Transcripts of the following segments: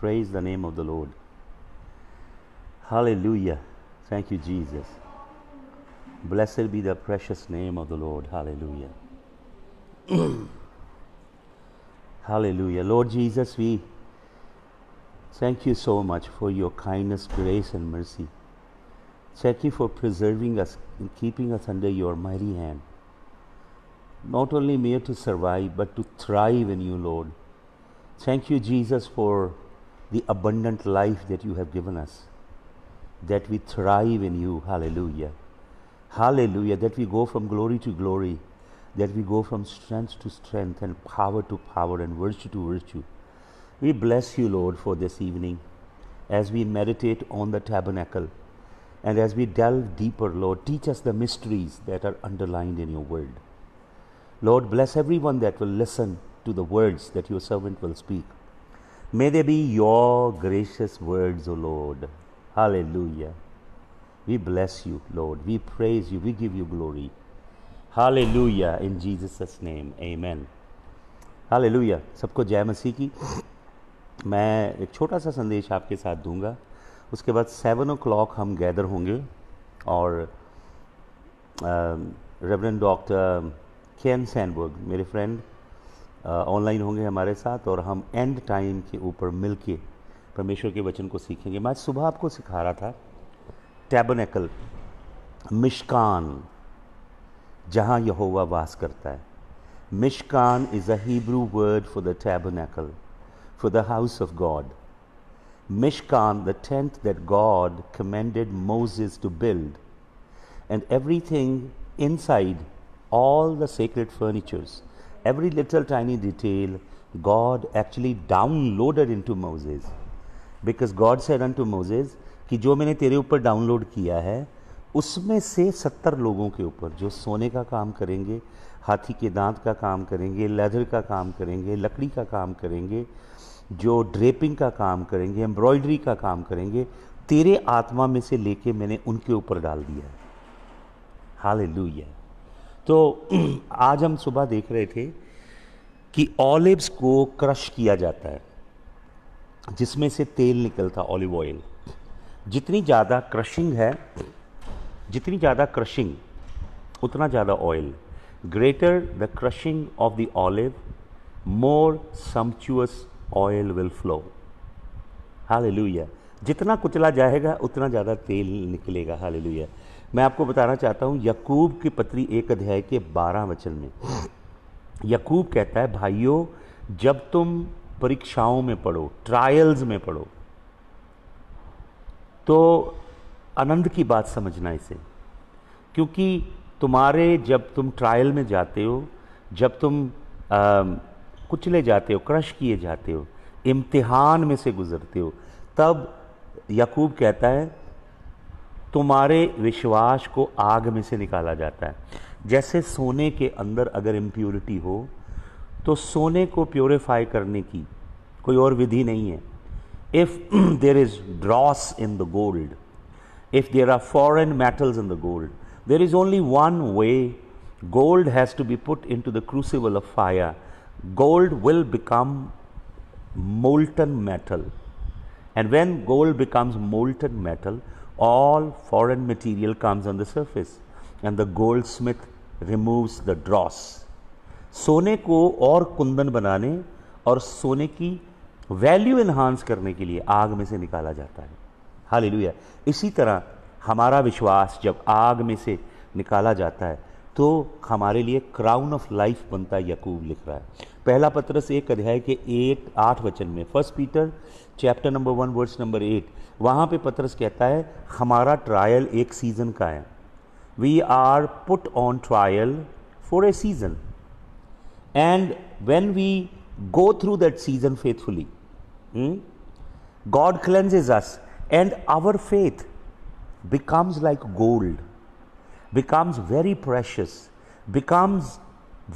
Praise the name of the Lord. Hallelujah. Thank you, Jesus. Blessed be the precious name of the Lord. Hallelujah. Hallelujah. Lord Jesus, we thank you so much for your kindness, grace, and mercy. Thank you for preserving us and keeping us under your mighty hand. Not only mere to survive, but to thrive in you, Lord. Thank you, Jesus, for the abundant life that you have given us, that we thrive in you. Hallelujah. Hallelujah. That we go from glory to glory, that we go from strength to strength and power to power and virtue to virtue. We bless you, Lord, for this evening as we meditate on the tabernacle. And as we delve deeper, Lord, teach us the mysteries that are underlined in your word. Lord, bless everyone that will listen to the words that your servant will speak. May they be your gracious words, O Lord. Hallelujah. We bless you, Lord. We praise you. We give you glory. Hallelujah. In Jesus' name. Amen. Hallelujah. सबको जय मसीह की। मैं एक छोटा सा संदेश आपके साथ दूंगा, उसके बाद 7 o'clock हम गैदर होंगे और रेवरेंड डॉक्टर केन सैनबर्ग मेरे फ्रेंड ऑनलाइन होंगे हमारे साथ, और हम एंड टाइम के ऊपर मिलके परमेश्वर के वचन को सीखेंगे। मैं आज सुबह आपको सिखा रहा था टैबरनेकल, मिशकान, जहाँ यहोवा वास करता है। Mishkan is a Hebrew word for the tabernacle, for the house of God. Mishkan, the tent that God commanded Moses to build, and everything inside, all the sacred furnitures, every little tiny detail, God actually downloaded into Moses. Because God said unto Moses कि जो मैंने तेरे ऊपर download किया है उसमें से 70 लोगों के ऊपर जो सोने का काम करेंगे, हाथी के दांत का काम करेंगे, लेदर का काम करेंगे, लकड़ी का काम करेंगे, जो ड्रेपिंग का काम करेंगे, एम्ब्रॉयडरी का काम करेंगे, तेरे आत्मा में से लेके मैंने उनके ऊपर डाल दिया है। हालेलुया। तो आज हम सुबह देख रहे थे कि ऑलिव्स को क्रश किया जाता है, जिसमें से तेल निकलता, ऑलिव ऑयल। जितनी ज़्यादा क्रशिंग है, जितनी ज़्यादा क्रशिंग उतना ज़्यादा oil. Greater the crushing of the olive, more sumptuous oil will flow. Hallelujah. जितना कुचला जाएगा उतना ज़्यादा तेल निकलेगा। हालेलुया। मैं आपको बताना चाहता हूँ याकूब की पत्री 1 अध्याय के 12 वचन में याकूब कहता है, भाइयों जब तुम परीक्षाओं में पढ़ो, ट्रायल्स में पढ़ो, तो आनंद की बात समझना इसे, क्योंकि तुम्हारे जब तुम ट्रायल में जाते हो, जब तुम कुचले जाते हो, क्रश किए जाते हो, इम्तिहान में से गुजरते हो, तब याकूब कहता है तुम्हारे विश्वास को आग में से निकाला जाता है। जैसे सोने के अंदर अगर इम्प्योरिटी हो तो सोने को प्योरीफाई करने की कोई और विधि नहीं है। If there is dross in the gold, if there are foreign metals in the gold, there is only one way. Gold has to be put into the crucible of fire. Gold will become molten metal, and when gold becomes molten metal, all foreign material comes on the surface and the goldsmith removes the dross. सोने को और कुंदन बनाने और सोने की value enhance करने के लिए आग में से निकाला जाता है। हालेलुया। इसी तरह हमारा विश्वास जब आग में से निकाला जाता है तो हमारे लिए क्राउन ऑफ लाइफ बनता है। याकूब लिख रहा है पहला पत्रस 1 अध्याय के 8 वचन में, 1 Peter chapter number 1 verse number 8, वहाँ पे पत्रस कहता है हमारा ट्रायल एक सीजन का है। We are put on trial for a season, and when we go through that season faithfully, God cleanses us, and our faith becomes like gold, becomes very precious, becomes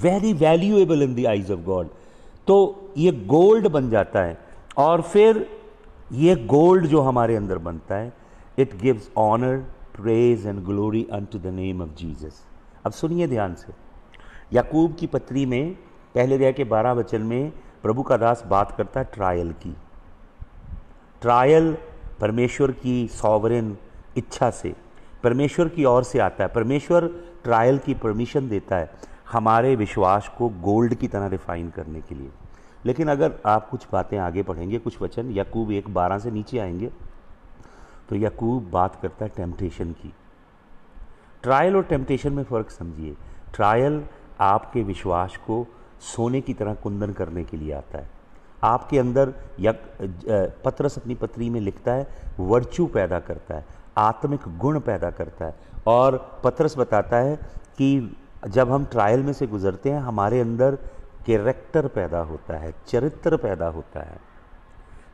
very valuable in the eyes of God. तो ये gold बन जाता है, और फिर ये gold जो हमारे अंदर बनता है, it gives honor, praise and glory unto the name of Jesus. अब सुनिए ध्यान से, याकूब की पत्री में पहले अध्याय के 12 वचन में प्रभु का दास बात करता है ट्रायल की। ट्रायल परमेश्वर की सॉवरेन इच्छा से, परमेश्वर की ओर से आता है। परमेश्वर ट्रायल की परमिशन देता है हमारे विश्वास को गोल्ड की तरह रिफाइन करने के लिए। लेकिन अगर आप कुछ बातें आगे पढ़ेंगे, कुछ वचन याकूब 1:12 से नीचे आएंगे, तो याकूब बात करता है टेम्पटेशन की। ट्रायल और टेम्पटेशन में फ़र्क समझिए। ट्रायल आपके विश्वास को सोने की तरह कुंदन करने के लिए आता है। आपके अंदर पतरस अपनी पत्री में लिखता है वर्च्यू पैदा करता है, आत्मिक गुण पैदा करता है। और पतरस बताता है कि जब हम ट्रायल में से गुजरते हैं हमारे अंदर कैरेक्टर पैदा होता है, चरित्र पैदा होता है।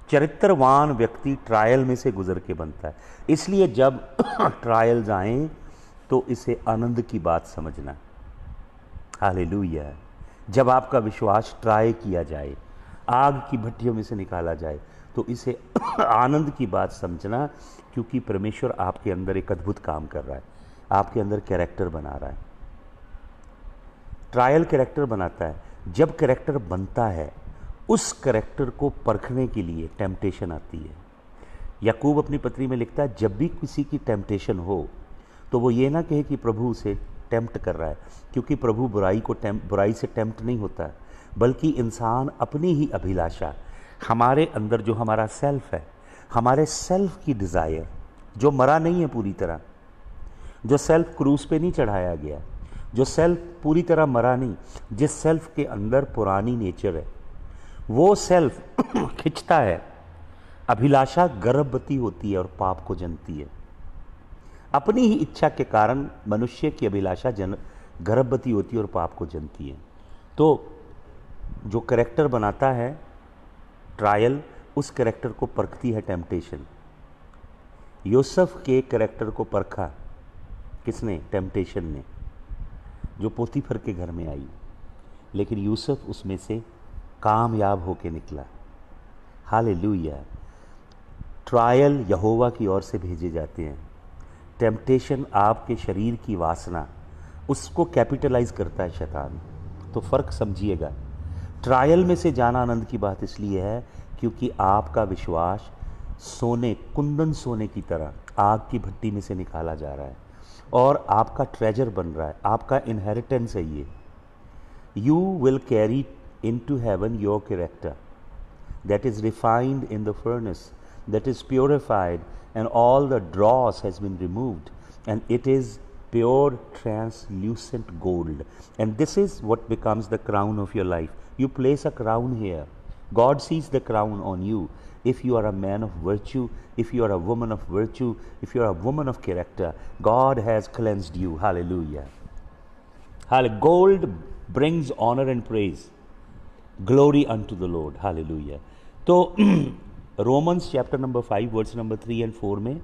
चरित्रवान व्यक्ति ट्रायल में से गुजर के बनता है। इसलिए जब ट्रायल्स आएं तो इसे आनंद की बात समझना। हालेलुया। जब आपका विश्वास ट्राई किया जाए, आग की भट्टियों में से निकाला जाए, तो इसे आनंद की बात समझना, क्योंकि परमेश्वर आपके अंदर एक अद्भुत काम कर रहा है, आपके अंदर कैरेक्टर बना रहा है। ट्रायल कैरेक्टर बनाता है। जब कैरेक्टर बनता है उस कैरेक्टर को परखने के लिए टेम्पटेशन आती है। याकूब अपनी पत्री में लिखता है जब भी किसी की टेम्पटेशन हो तो वो ये ना कहे कि प्रभु उसे टेम्प्ट कर रहा है, क्योंकि प्रभु बुराई से टेम्प्ट नहीं होता है, बल्कि इंसान अपनी ही अभिलाषा, हमारे अंदर जो हमारा सेल्फ है, हमारे सेल्फ की डिज़ायर जो मरा नहीं है पूरी तरह, जो सेल्फ क्रूस पे नहीं चढ़ाया गया, जो सेल्फ पूरी तरह मरा नहीं, जिस सेल्फ के अंदर पुरानी नेचर है, वो सेल्फ खिंचता है। अभिलाषा गर्भवती होती है और पाप को जनती है। अपनी ही इच्छा के कारण मनुष्य की अभिलाषा गर्भवती होती है और पाप को जनती है। तो जो कैरेक्टर बनाता है ट्रायल, उस कैरेक्टर को परखती है टेम्पटेशन। यूसुफ के कैरेक्टर को परखा किसने? टेम्पटेशन ने, जो पोतीफर के घर में आई, लेकिन यूसुफ उसमें से कामयाब होके निकला। हालेलुया। ट्रायल यहोवा की ओर से भेजे जाते हैं। टेम्पटेशन आपके शरीर की वासना, उसको कैपिटलाइज करता है शैतान। तो फ़र्क समझिएगा। ट्रायल में से जाना आनंद की बात इसलिए है क्योंकि आपका विश्वास सोने, कुंदन सोने की तरह आग की भट्टी में से निकाला जा रहा है और आपका ट्रेजर बन रहा है, आपका इनहेरिटेंस है ये। You will carry into heaven your character that is refined in the furnace, that is purified, and all the dross has been removed, and it is pure translucent gold, and this is what becomes the crown of your life. You place a crown here. God sees the crown on you. If you are a man of virtue, if you are a woman of virtue, if you are a woman of character, God has cleansed you. Hallelujah. Gold brings honor and praise. Glory unto the Lord. Hallelujah. तो Romans chapter number 5 verse number 3 and 4 में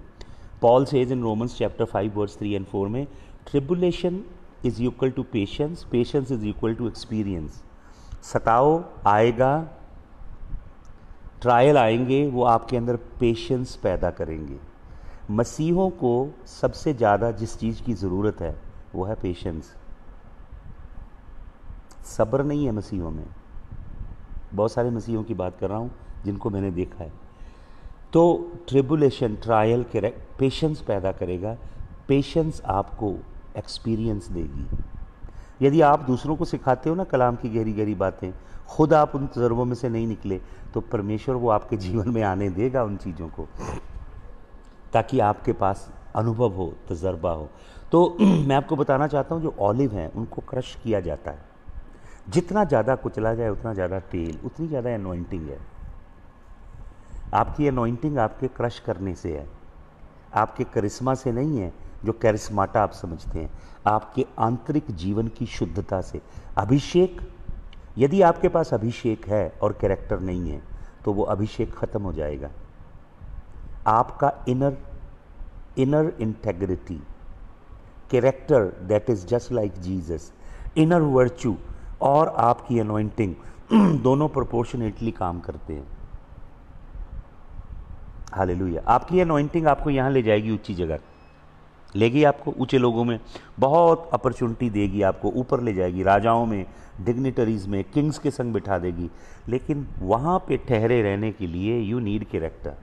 Paul says in Romans chapter 5 verse 3 and 4 में tribulation is equal to patience, patience is equal to experience. सताओ आएगा, trial आएंगे, वो आपके अंदर patience पैदा करेंगे। मसीहों को सबसे ज़्यादा जिस चीज़ की ज़रूरत है वो है पेशेंस। सब्र नहीं है मसीहों में। बहुत सारे मसीहों की बात कर रहा हूँ जिनको मैंने देखा है। तो ट्रिबुलेशन, ट्रायल पेशेंस पैदा करेगा। पेशेंस आपको एक्सपीरियंस देगी। यदि आप दूसरों को सिखाते हो ना कलाम की गहरी गहरी बातें, खुद आप उन तजर्बों में से नहीं निकले, तो परमेश्वर वो आपके जीवन में आने देगा उन चीज़ों को, ताकि आपके पास अनुभव हो, तजर्बा हो। तो मैं आपको बताना चाहता हूँ जो ऑलिव हैं उनको क्रश किया जाता है। जितना ज़्यादा कुचला जाए उतना ज़्यादा तेल, उतनी ज़्यादा एनॉइंटिंग है। आपकी एनॉइंटिंग आपके क्रश करने से है, आपके करिश्मा से नहीं है जो कैरिस्माटा आप समझते हैं, आपके आंतरिक जीवन की शुद्धता से। अभिषेक, यदि आपके पास अभिषेक है और कैरेक्टर नहीं है तो वो अभिषेक खत्म हो जाएगा। आपका inner integrity, character that is just like Jesus, inner virtue और आपकी अनॉइंटिंग दोनों प्रोपोर्शनेटली काम करते हैं। हालेलुया। आपकी अनॉइंटिंग आपको यहाँ ले जाएगी, ऊंची जगह लेगी, आपको ऊंचे लोगों में बहुत अपॉर्चुनिटी देगी, आपको ऊपर ले जाएगी, राजाओं में, डिग्निटरीज में, किंग्स के संग बिठा देगी। लेकिन वहाँ पे ठहरे रहने के लिए you need character.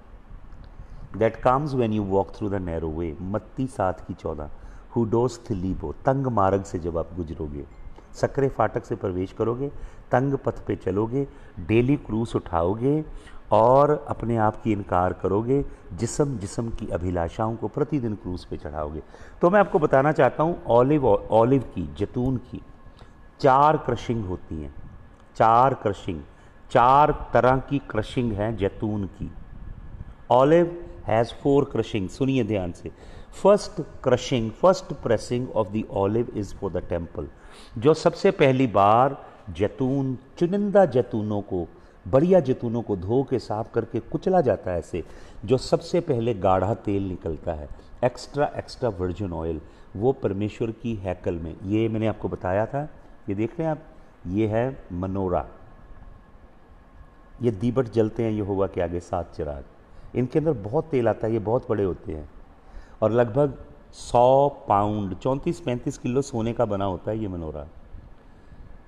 That comes when you walk through the narrow way, मत्ती 7:14, हु डोस्ट लीबो, तंग मार्ग से जब आप गुजरोगे, सकरे फाटक से प्रवेश करोगे, तंग पथ पे चलोगे, डेली क्रूस उठाओगे और अपने आप की इनकार करोगे, जिस्म की अभिलाषाओं को प्रतिदिन क्रूस पे चढ़ाओगे। तो मैं आपको बताना चाहता हूँ ऑलिव की, जैतून की 4 क्रशिंग होती हैं, 4 क्रशिंग, 4 तरह की क्रशिंग है जैतून की। ऑलिव हैज़ 4 क्रशिंग, सुनिए ध्यान से। First crushing, first pressing of the olive is for the temple. जो सबसे पहली बार जैतून, चुनिंदा जैतूनों को, बढ़िया जैतूनों को धो के साफ करके कुचला जाता है ऐसे, जो सबसे पहले गाढ़ा तेल निकलता है, एक्स्ट्रा वर्जिन ऑयल, वो परमेश्वर की हैकल में, ये मैंने आपको बताया था, ये देख रहे हैं आप, ये है मनोरा, ये दीपट जलते हैं यहोवा के आगे 7 चिराग, इनके अंदर बहुत तेल आता है, ये बहुत बड़े होते हैं और लगभग 100 पाउंड 34-35 किलो सोने का बना होता है ये मनोरा।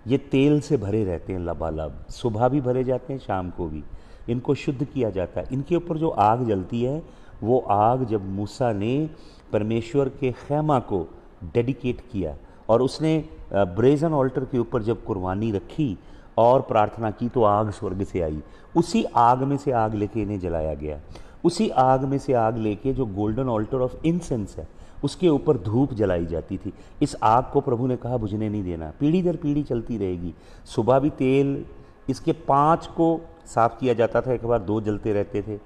ये तेल से भरे रहते हैं लबालब, सुबह भी भरे जाते हैं, शाम को भी। इनको शुद्ध किया जाता है। इनके ऊपर जो आग जलती है, वो आग जब मूसा ने परमेश्वर के खैमा को डेडिकेट किया और उसने ब्रेजन ऑल्टर के ऊपर जब कुर्बानी रखी और प्रार्थना की, तो आग स्वर्ग से आई। उसी आग में से आग लेके इन्हें जलाया गया। उसी आग में से आग लेके जो गोल्डन ऑल्टर ऑफ इंसेंस है, उसके ऊपर धूप जलाई जाती थी। इस आग को प्रभु ने कहा बुझने नहीं देना, पीढ़ी दर पीढ़ी चलती रहेगी। सुबह भी तेल, इसके 5 को साफ़ किया जाता था, एक बार 2 जलते रहते थे,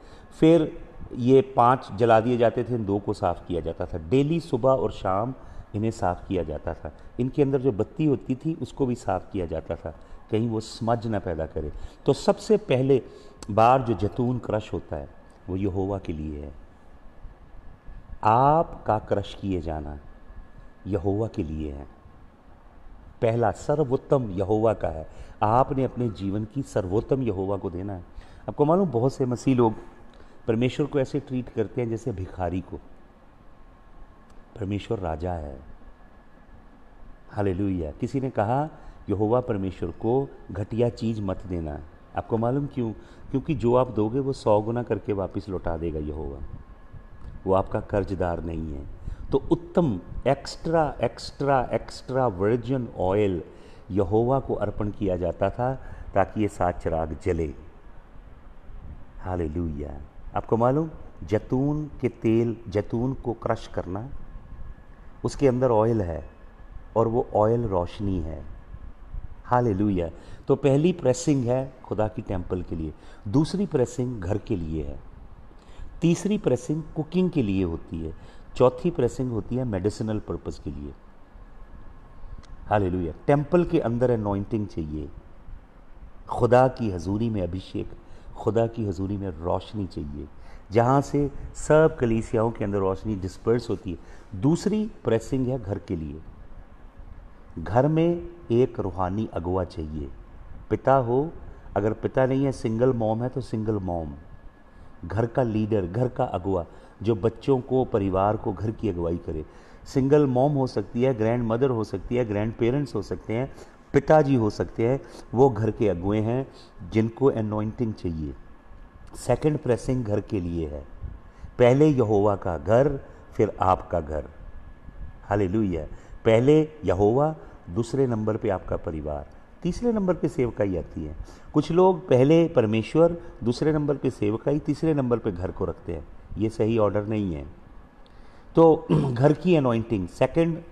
फिर ये 5 जला दिए जाते थे, 2 को साफ़ किया जाता था। डेली सुबह और शाम इन्हें साफ़ किया जाता था। इनके अंदर जो बत्ती होती थी उसको भी साफ़ किया जाता था, कहीं वो स्मज ना पैदा करे। तो सबसे पहले बार जो जैतून क्रश होता है वो यहोवा के लिए है। आपका क्रश किए जाना यहोवा के लिए है। पहला सर्वोत्तम यहोवा का है। आपने अपने जीवन की सर्वोत्तम यहोवा को देना है। आपको मालूम, बहुत से मसीह लोग परमेश्वर को ऐसे ट्रीट करते हैं जैसे भिखारी को। परमेश्वर राजा है, हालेलुया। किसी ने कहा यहोवा परमेश्वर को घटिया चीज़ मत देना। आपको मालूम क्यों? क्योंकि जो आप दोगे वो 100 गुना करके वापस लौटा देगा यहोवा। वो आपका कर्जदार नहीं है। तो उत्तम एक्स्ट्रा वर्जिन ऑयल यहोवा को अर्पण किया जाता था ताकि ये 7 चिराग जले। हालेलुया। आपको मालूम, जैतून के तेल, जैतून को क्रश करना, उसके अंदर ऑयल है और वो ऑयल रोशनी है। हालेलुया। तो पहली प्रेसिंग है खुदा की टेम्पल के लिए, दूसरी प्रेसिंग घर के लिए है, तीसरी प्रेसिंग कुकिंग के लिए होती है, चौथी प्रेसिंग होती है मेडिसिनल पर्पस के लिए। हालेलुया। टेम्पल के अंदर अनॉइंटिंग चाहिए, खुदा की हजूरी में अभिषेक, खुदा की हजूरी में रोशनी चाहिए, जहाँ से सब कलीसियाओं के अंदर रोशनी डिस्पर्स होती है। दूसरी प्रेसिंग है घर के लिए। घर में एक रूहानी अगुआ चाहिए, पिता हो, अगर पिता नहीं है, सिंगल मॉम है तो सिंगल मॉम, घर का लीडर, घर का अगुआ जो बच्चों को, परिवार को, घर की अगुवाई करे। सिंगल मॉम हो सकती है, ग्रैंड मदर हो सकती है, ग्रैंड पेरेंट्स हो सकते हैं, पिताजी हो सकते हैं, वो घर के अगुए हैं जिनको एनॉइंटिंग चाहिए। सेकंड प्रेसिंग घर के लिए है। पहले यहोवा का घर, फिर आपका घर। हालेलुया। पहले यहोवा, दूसरे नंबर पे आपका परिवार, तीसरे नंबर पे सेवकाई आती है। कुछ लोग पहले परमेश्वर, दूसरे नंबर पे सेवकाई, तीसरे नंबर पे घर को रखते हैं। ये सही ऑर्डर नहीं है। तो घर की अनॉइंटिंग, सेकंड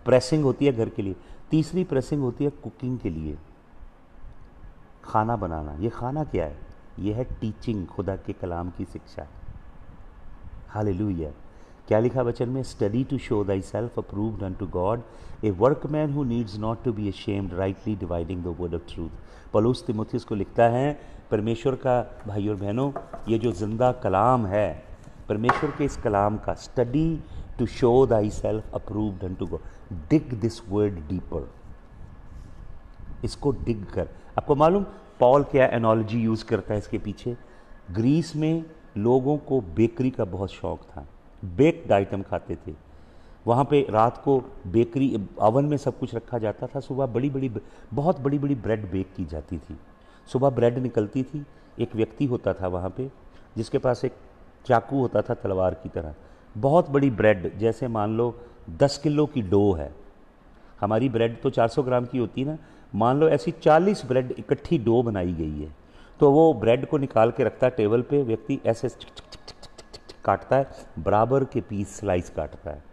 प्रेसिंग होती है घर के लिए, तीसरी प्रेसिंग होती है कुकिंग के लिए, खाना बनाना। ये खाना क्या है? ये है टीचिंग, खुदा के कलाम की शिक्षा। हालेलुया। क्या लिखा वचन में? Study to show thy self approved unto God, a workman who needs not to be ashamed, rightly dividing the word of truth. पौलुस तीमुथियुस को लिखता है, परमेश्वर का, भाई और बहनों, ये जो जिंदा कलाम है, परमेश्वर के इस कलाम का study to show thy self approved unto God, dig this word deeper, इसको डिग कर। आपको मालूम पॉल क्या एनोलॉजी यूज़ करता है इसके पीछे? ग्रीस में लोगों को बेकरी का बहुत शौक था, बेक्ड आइटम खाते थे। वहाँ पे रात को बेकरी ओवन में सब कुछ रखा जाता था, सुबह बहुत बड़ी बड़ी ब्रेड बेक की जाती थी। सुबह ब्रेड निकलती थी, एक व्यक्ति होता था वहाँ पे जिसके पास एक चाकू होता था तलवार की तरह। बहुत बड़ी ब्रेड, जैसे मान लो 10 किलो की डो है, हमारी ब्रेड तो 400 ग्राम की होती है ना, मान लो ऐसी 40 ब्रेड इकट्ठी डो बनाई गई है, तो वो ब्रेड को निकाल के रखता है टेबल पे, व्यक्ति ऐसे काटता है, बराबर के पीस स्लाइस काटता है।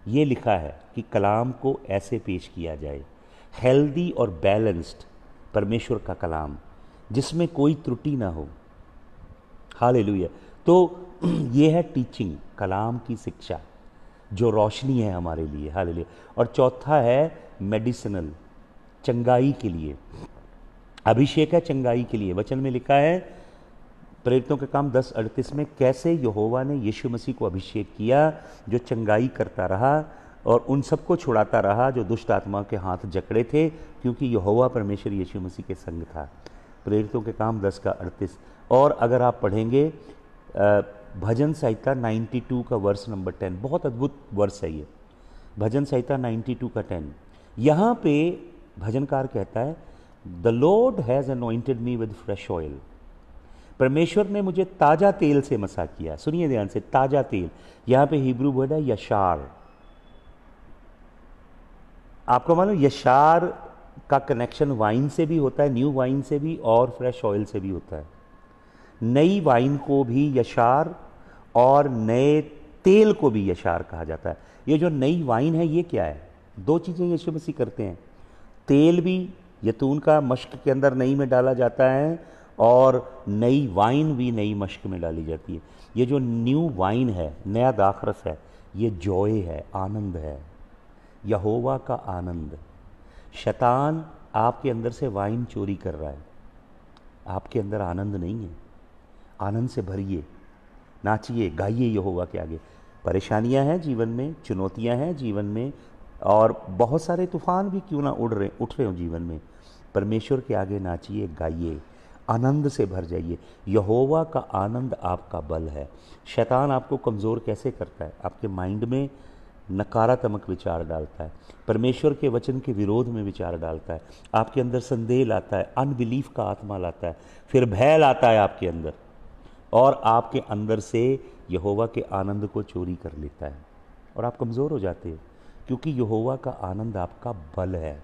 ये लिखा है कि कलाम को ऐसे पेश किया जाए, हेल्दी और बैलेंस्ड परमेश्वर का कलाम, जिसमें कोई त्रुटि ना हो। हालेलुया। तो ये है टीचिंग, कलाम की शिक्षा जो रोशनी है हमारे लिए। हालेलुया। और चौथा है मेडिसिनल, चंगाई के लिए, अभिषेक है चंगाई के लिए। वचन में लिखा है प्रेरितों के काम 10:38 में, कैसे यहोवा ने यीशु मसीह को अभिषेक किया जो चंगाई करता रहा और उन सबको छुड़ाता रहा जो दुष्ट आत्मा के हाथ जकड़े थे, क्योंकि यहोवा परमेश्वर यीशु मसीह के संग था। प्रेरितों के काम 10:38। और अगर आप पढ़ेंगे भजन संहिता 92 का वर्स नंबर 10, बहुत अद्भुत वर्स है ये, भजन संहिता 92 का 10। यहाँ पे भजनकार कहता है, the Lord has anointed me with fresh oil, परमेश्वर ने मुझे ताज़ा तेल से मसा किया। सुनिए ध्यान से, ताज़ा तेल, यहाँ पे हिब्रू वर्ड है यशार। आपको मालूम यशार का कनेक्शन वाइन से भी होता है, न्यू वाइन से भी, और फ्रेश ऑयल से भी होता है। नई वाइन को भी यशार और नए तेल को भी यशार कहा जाता है। ये जो नई वाइन है ये क्या है? दो चीज़ें यीशु मसीह करते हैं, तेल भी यतून का मश्क के अंदर नई में डाला जाता है और नई वाइन भी नई मश्क में डाली जाती है। ये जो न्यू वाइन है, नया दाखरस है, ये जॉय है, आनंद है, यहोवा का आनंद। शैतान आपके अंदर से वाइन चोरी कर रहा है, आपके अंदर आनंद नहीं है। आनंद से भरिए, नाचिए, गाइए यहोवा के आगे। परेशानियां हैं जीवन में, चुनौतियां हैं जीवन में, और बहुत सारे तूफान भी क्यों ना उठ रहे हो जीवन में, परमेश्वर के आगे नाचिए, गाइए, आनंद से भर जाइए। यहोवा का आनंद आपका बल है। शैतान आपको कमज़ोर कैसे करता है? आपके माइंड में नकारात्मक विचार डालता है, परमेश्वर के वचन के विरोध में विचार डालता है, आपके अंदर संदेह लाता है, अनबिलीफ का आत्मा लाता है, फिर भय लाता है आपके अंदर, और आपके अंदर से यहोवा के आनंद को चोरी कर लेता है और आप कमज़ोर हो जाते हो, क्योंकि यहोवा का आनंद आपका बल है।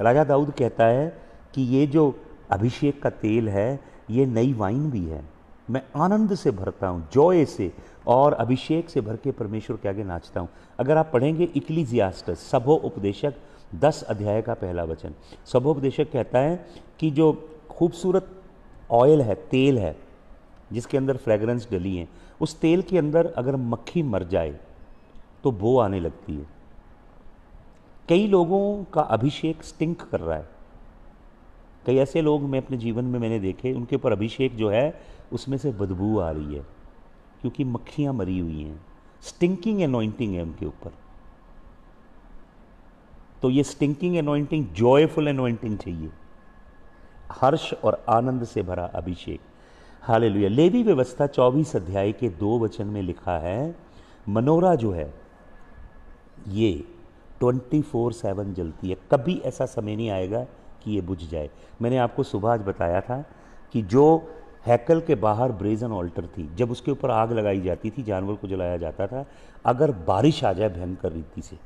राजा दाऊद कहता है कि ये जो अभिषेक का तेल है ये नई वाइन भी है, मैं आनंद से भरता हूँ, जॉय से और अभिषेक से भर के परमेश्वर के आगे नाचता हूँ। अगर आप पढ़ेंगे इक्लीसियास्टस, सभो उपदेशक 10 अध्याय का पहला वचन, सभो उपदेशक कहता है कि जो खूबसूरत ऑयल है, तेल है जिसके अंदर फ्रेगरेंस डली है, उस तेल के अंदर अगर मक्खी मर जाए तो बो आने लगती है। कई लोगों का अभिषेक स्टिंक कर रहा है। कई ऐसे लोग मैं अपने जीवन में मैंने देखे, उनके ऊपर अभिषेक जो है उसमें से बदबू आ रही है, क्योंकि मक्खियां मरी हुई हैं, स्टिंकिंग एनॉइंटिंग है उनके ऊपर। तो ये स्टिंकिंग एनॉइंटिंग जॉयफुल एनॉइंटिंग चाहिए, हर्ष और आनंद से भरा अभिषेक। हालेलुया। लेवी व्यवस्था 24 अध्याय के 2 वचन में लिखा है, मनोरा जो है ये 24/7 जलती है, कभी ऐसा समय नहीं आएगा कि ये बुझ जाए। मैंने आपको सुबह आज बताया था कि जो हैकल के बाहर ब्रेजन ऑल्टर थी, जब उसके ऊपर आग लगाई जाती थी, जानवर को जलाया जाता था, अगर बारिश आ जाए भयंकर रीति से,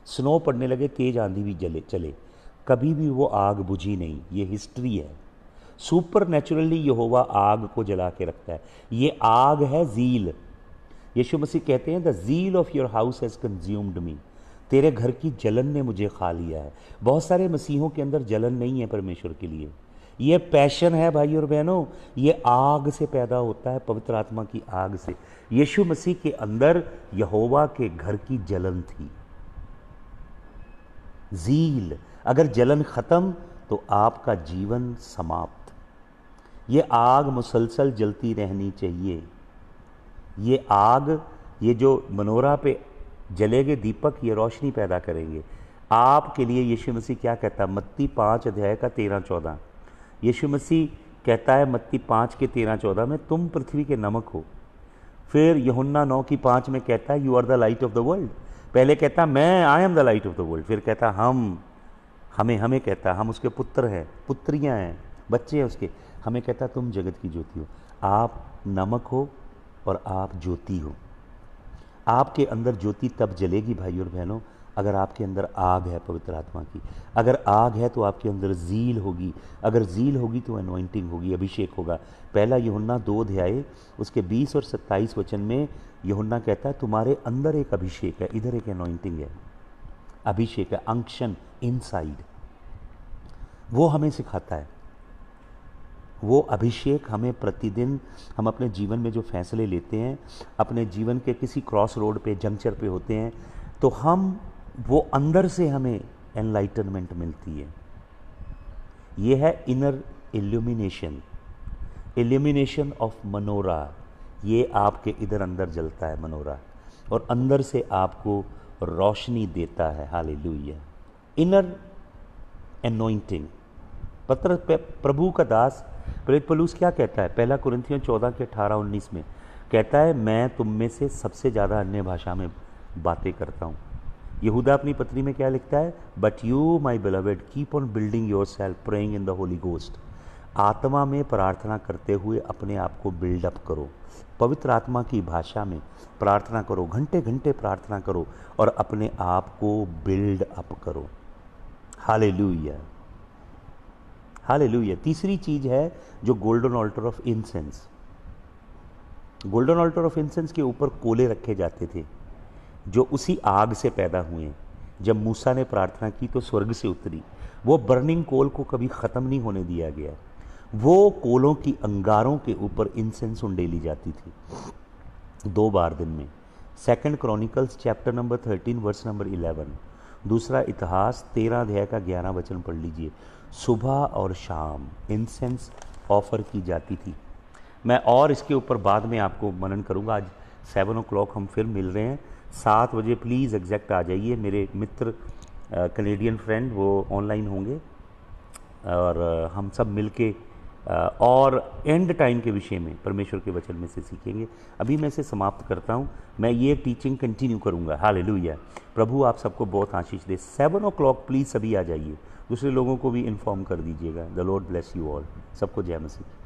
स्नो पड़ने लगे, तेज आंधी भी चले, कभी भी वो आग बुझी नहीं। ये हिस्ट्री है। सुपर नेचुरली यहोवा आग को जला के रखता है। ये आग है ज़ील। यीशु मसीह कहते हैं, the zeal of your house has consumed me, तेरे घर की जलन ने मुझे खा लिया है। बहुत सारे मसीहों के अंदर जलन नहीं है परमेश्वर के लिए। ये पैशन है भाई और बहनों, ये आग से पैदा होता है, पवित्र आत्मा की आग से। यीशु मसीह के अंदर यहोवा के घर की जलन थी, ज़ील। अगर जलन खत्म तो आपका जीवन समाप्त। ये आग मुसलसल जलती रहनी चाहिए। ये आग, ये जो मनोरा पे जलेगे दीपक, ये रोशनी पैदा करेंगे आपके लिए। यीशु मसीह क्या कहता है? मत्ती 5 अध्याय का 13-14, यीशु मसीह कहता है मत्ती 5 के 13-14 में, तुम पृथ्वी के नमक हो। फिर यूहन्ना 9 की 5 में कहता है, you are the light of the world. पहले कहता मैं, I am the light of the world. फिर कहता हमें कहता हम उसके पुत्र हैं, पुत्रियां हैं, बच्चे हैं उसके। हमें कहता तुम जगत की ज्योति हो। आप नमक हो, और आप ज्योति हो। आपके अंदर ज्योति तब जलेगी भाई और बहनों अगर आपके अंदर आग है पवित्र आत्मा की। अगर आग है तो आपके अंदर ज़ील होगी, अगर ज़ील होगी तो अनॉइंटिंग होगी, अभिषेक होगा। पहला यूहन्ना 2 अध्याय उसके 20 और 27 वचन में यूहन्ना कहता है तुम्हारे अंदर एक अभिषेक है, इधर एक अनॉइंटिंग है, अभिषेक है, अंक्शन इनसाइड। वो हमें सिखाता है, वो अभिषेक हमें प्रतिदिन हम अपने जीवन में जो फैसले लेते हैं, अपने जीवन के किसी क्रॉस रोड पे जंक्चर पे होते हैं, तो हम वो अंदर से हमें एनलाइटनमेंट मिलती है। ये है inner illumination, illumination of Monera. ये आपके इधर अंदर जलता है मनोरा और अंदर से आपको रोशनी देता है। हालेलुया। Inner anointing. प्रभु का दास प्रेरित पौलुस क्या कहता है? पहला कुरिन्थियों 14 के 18-19 में कहता है मैं तुम में से सबसे ज़्यादा अन्य भाषा में बातें करता हूँ। यहूदा अपनी पत्री में क्या लिखता है? But you my beloved keep on building your self praying in the Holi ghost. आत्मा में प्रार्थना करते हुए अपने आप को बिल्डअप करो, पवित्र आत्मा की भाषा में प्रार्थना करो, घंटे घंटे प्रार्थना करो और अपने आप को बिल्ड अप करो। Hallelujah, hallelujah. तीसरी चीज है जो golden alter of incense. Golden alter of incense के ऊपर कोले रखे जाते थे जो उसी आग से पैदा हुए। जब मूसा ने प्रार्थना की तो स्वर्ग से उतरी, वो बर्निंग कोल को कभी ख़त्म नहीं होने दिया गया। वो कोलों की अंगारों के ऊपर इंसेंस उंडेली जाती थी 2 बार दिन में। 2 Chronicles chapter number 13 verse number 11। दूसरा इतिहास 13 अध्याय का 11 वचन पढ़ लीजिए। सुबह और शाम इंसेंस ऑफर की जाती थी। मैं और इसके ऊपर बाद में आपको मनन करूंगा। आज 7 o'clock हम फिर मिल रहे हैं। 7 बजे प्लीज़ एग्जैक्ट आ जाइए। मेरे मित्र कनेडियन फ्रेंड वो ऑनलाइन होंगे और हम सब मिलके और एंड टाइम के विषय में परमेश्वर के वचन में से सीखेंगे। अभी मैं इसे समाप्त करता हूँ। मैं ये टीचिंग कंटिन्यू करूँगा। हालेलुया। प्रभु आप सबको बहुत आशीष दे। 7 o'clock प्लीज़ सभी आ जाइए। दूसरे लोगों को भी इन्फॉर्म कर दीजिएगा। The Lord bless you all. सबको जय मसीह।